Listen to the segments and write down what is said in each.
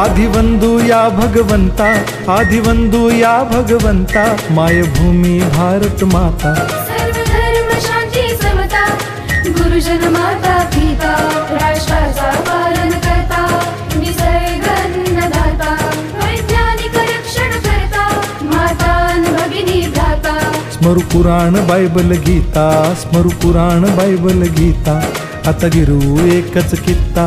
आदिवंदू या भगवंता, आदिवंदू या भगवंता, मायभूमी भारत माता। सर्व धर्म शांती समता, गुरुजन माता पिता, राष्ट्राचा पालन करता, निसर्ग अन्नदाता, वैज्ञानिक रक्षण करता, माता अन भगिनी भ्राता। स्मरू पुराण बायबल गीता, स्मरू पुराण बायबल गीता, आता गिरू एकच कित्ता,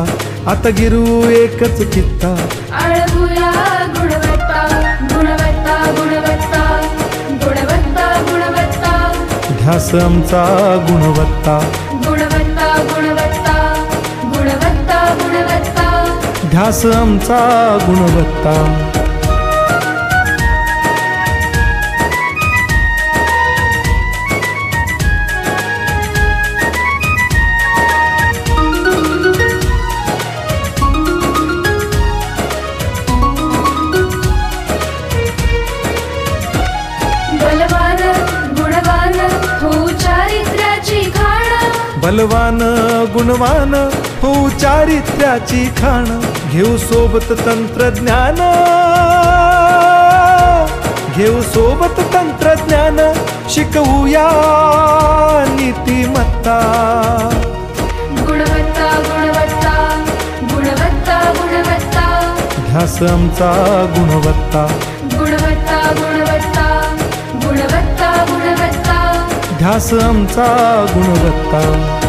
आता गिरू एकच कित्ता। आळवूया गुणवत्ता, गुणवत्ता, गुणवत्ता, गुणवत्ता, गुणवत्ता, ध्यास आमचा गुणवत्ता, गुणवत्ता, गुणवत्ता, गुणवत्ता, गुणवत्ता। ध्यास आमचा गुणवत्ता। बलवान गुणवान हो चारित्र्याची खाण, बलवान गुणवान हो चारित्र्याची खाण, घेऊ सोबत तंत्रज्ञान, घेऊ सोबत तंत्रज्ञान, शिकवूया नीतिमत्ता। गुणवत्ता, गुणवत्ता, गुणवत्ता, गुणवत्ता, ध्यास आमचा गुणवत्ता, गुणवत्ता, गुणवत्ता, गुणवत्ता, गुणवत्ता। ध्यास आमचा गुणवत्ता।